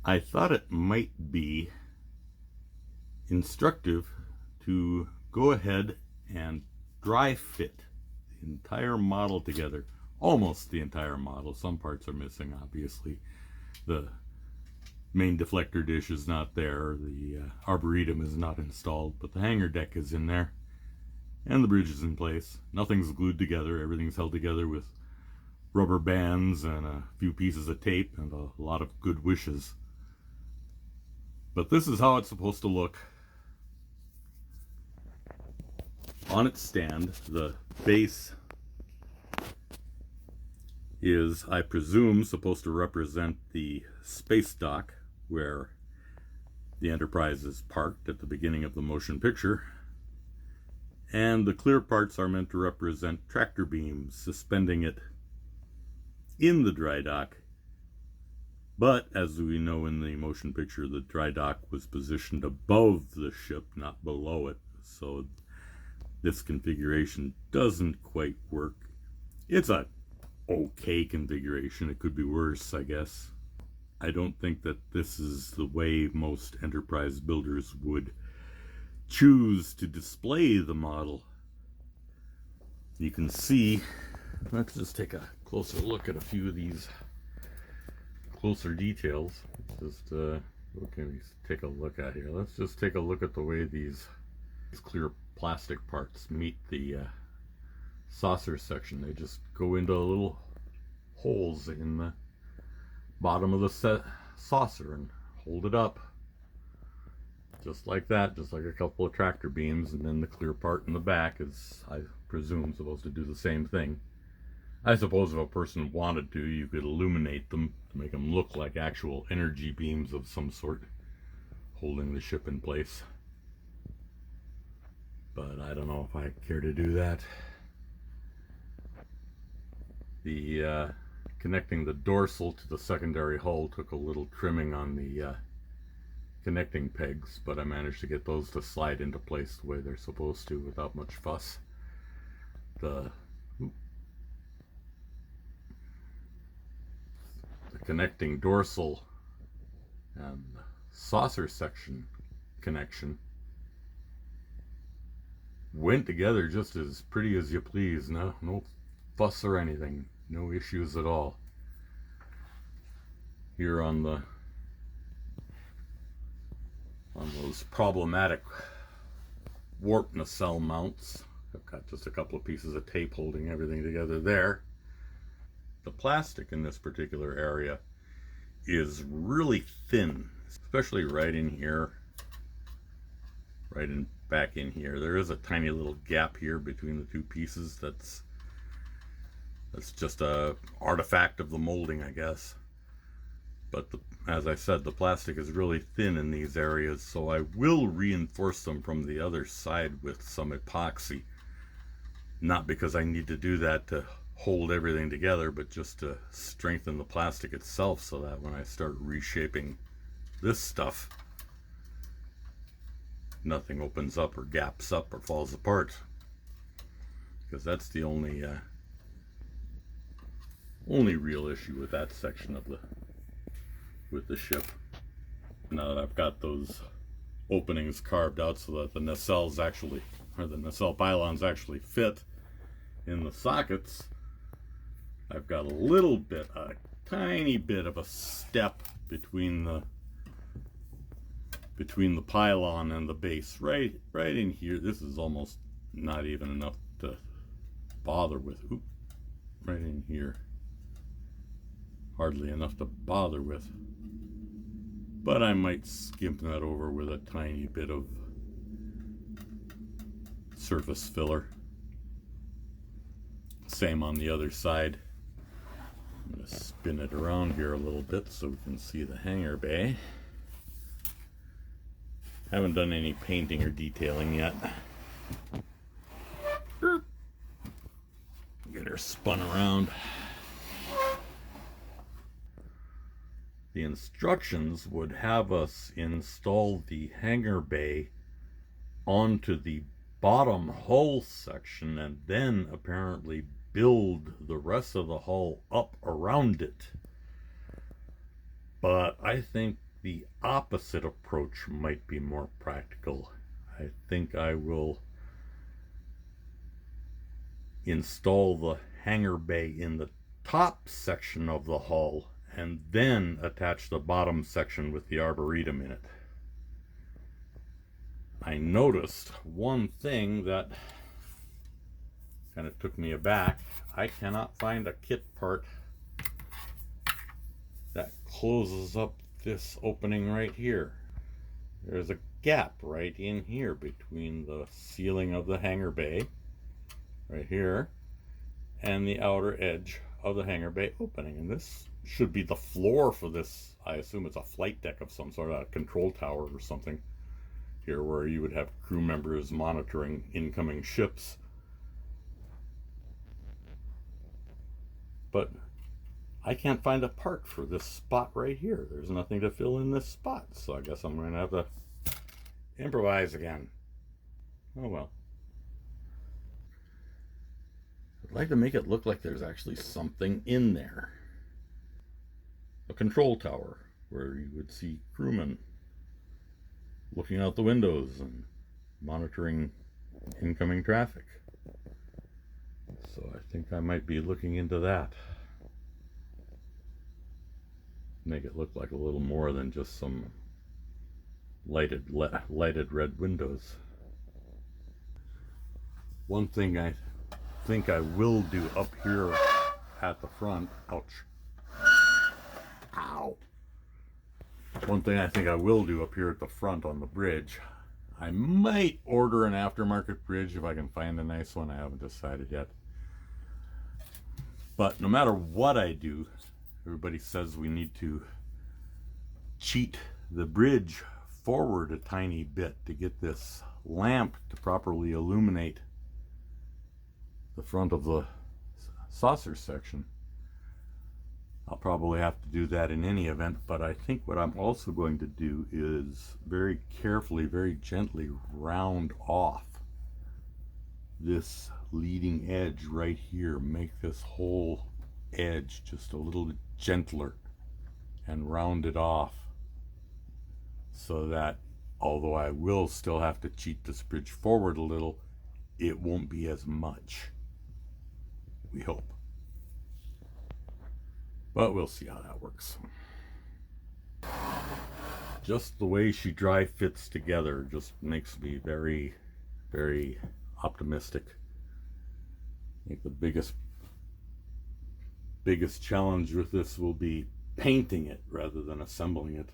I thought it might be instructive to go ahead and dry fit the entire model together. Almost the entire model. Some parts are missing, obviously. The main deflector dish is not there. The arboretum is not installed, but the hanger deck is in there. And the bridge is in place. Nothing's glued together. Everything's held together with rubber bands and a few pieces of tape and a lot of good wishes. But this is how it's supposed to look. On its stand, the base is, I presume, supposed to represent the space dock where the Enterprise is parked at the beginning of the motion picture. And the clear parts are meant to represent tractor beams suspending it in the dry dock. But as we know in the motion picture, the dry dock was positioned above the ship, not below it. So this configuration doesn't quite work. It's a okay configuration. It could be worse, I guess. I don't think that this is the way most Enterprise builders would choose to display the model. You can see, let's just take a closer look at a few of these closer details. Just what can we take a look at here? Let's just take a look at the way these clear plastic parts meet the saucer section. They just go into little holes in the bottom of the saucer and hold it up just like that, just like a couple of tractor beams. And then the clear part in the back is, I presume, supposed to do the same thing. I suppose if a person wanted to, you could illuminate them to make them look like actual energy beams of some sort holding the ship in place, but I don't know if I care to do that. The connecting the dorsal to the secondary hull took a little trimming on the connecting pegs, but I managed to get those to slide into place the way they're supposed to without much fuss. The connecting dorsal and saucer section connection went together just as pretty as you please. No fuss or anything. No issues at all. Here on those problematic warp nacelle mounts, I've got just a couple of pieces of tape holding everything together there. The plastic in this particular area is really thin, especially right in here, back in here. There is a tiny little gap here between the two pieces. That's just a artifact of the molding, I guess. But as I said, the plastic is really thin in these areas, so I will reinforce them from the other side with some epoxy. Not because I need to do that to hold everything together, but just to strengthen the plastic itself, so that when I start reshaping this stuff, nothing opens up or gaps up or falls apart, because that's the only real issue with that section of the ship. Now that I've got those openings carved out so that the nacelles actually, or the nacelle pylons actually fit in the sockets, I've got a tiny bit of a step between the pylon and the base, right in here. This is almost not even enough to bother with. Oop, right in here, hardly enough to bother with, but I might skimp that over with a tiny bit of surface filler. Same on the other side. I'm going to spin it around here a little bit so we can see the hangar bay. Haven't done any painting or detailing yet. Get her spun around. The instructions would have us install the hangar bay onto the bottom hull section and then apparently build the rest of the hull up around it. But I think the opposite approach might be more practical. I think I will install the hangar bay in the top section of the hull and then attach the bottom section with the arboretum in it. I noticed one thing that kind of took me aback. I cannot find a kit part that closes up this opening right here. There's a gap right in here between the ceiling of the hangar bay, right here, and the outer edge of the hangar bay opening. And this should be the floor for this. I assume it's a flight deck of some sort, a control tower or something here, where you would have crew members monitoring incoming ships. But I can't find a part for this spot right here. There's nothing to fill in this spot, so I guess I'm going to have to improvise again. Oh well. I'd like to make it look like there's actually something in there. A control tower where you would see crewmen looking out the windows and monitoring incoming traffic. So I think I might be looking into that. Make it look like a little more than just some lighted red windows. One thing I think I will do up here at the front, ouch, ow. One thing I think I will do up here at the front on the bridge, I might order an aftermarket bridge if I can find a nice one. I haven't decided yet. But no matter what I do, everybody says we need to cheat the bridge forward a tiny bit to get this lamp to properly illuminate the front of the saucer section. I'll probably have to do that in any event, but I think what I'm also going to do is very carefully, very gently round off this leading edge right here. Make this whole edge just a little gentler and round it off, so that although I will still have to cheat this bridge forward a little, it won't be as much, we hope. But we'll see how that works. Just the way she dry fits together just makes me very, very optimistic. I think the biggest challenge with this will be painting it rather than assembling it.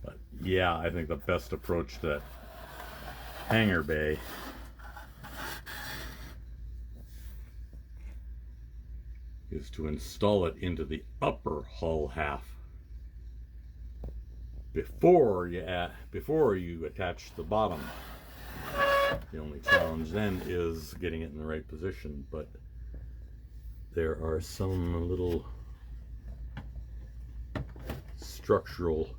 But yeah, I think the best approach to that hangar bay is to install it into the upper hull half before you attach the bottom. The only challenge then is getting it in the right position, but there are some little structural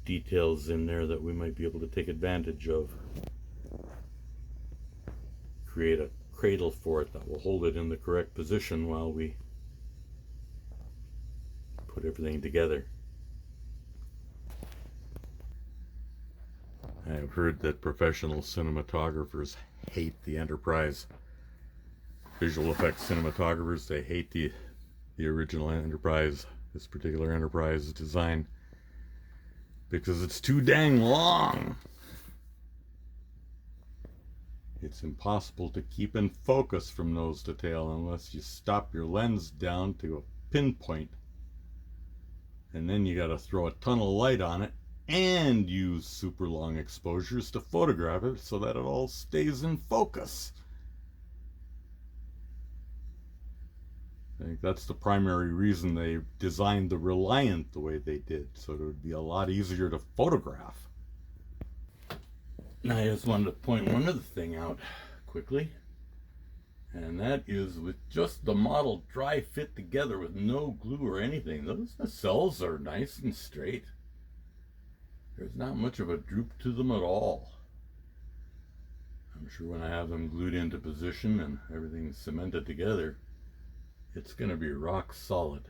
details in there that we might be able to take advantage of. Create a cradle for it that will hold it in the correct position while we put everything together. I've heard that professional cinematographers hate the Enterprise. Visual effects cinematographers, they hate the original Enterprise, this particular Enterprise design, because it's too dang long. It's impossible to keep in focus from nose to tail unless you stop your lens down to a pinpoint. And then you gotta throw a ton of light on it and use super long exposures to photograph it so that it all stays in focus. I think that's the primary reason they designed the Reliant the way they did, so it would be a lot easier to photograph. Now I just wanted to point one other thing out quickly, and that is with just the model dry fit together with no glue or anything, those nacelles are nice and straight. There's not much of a droop to them at all. I'm sure when I have them glued into position and everything's cemented together, it's going to be rock solid.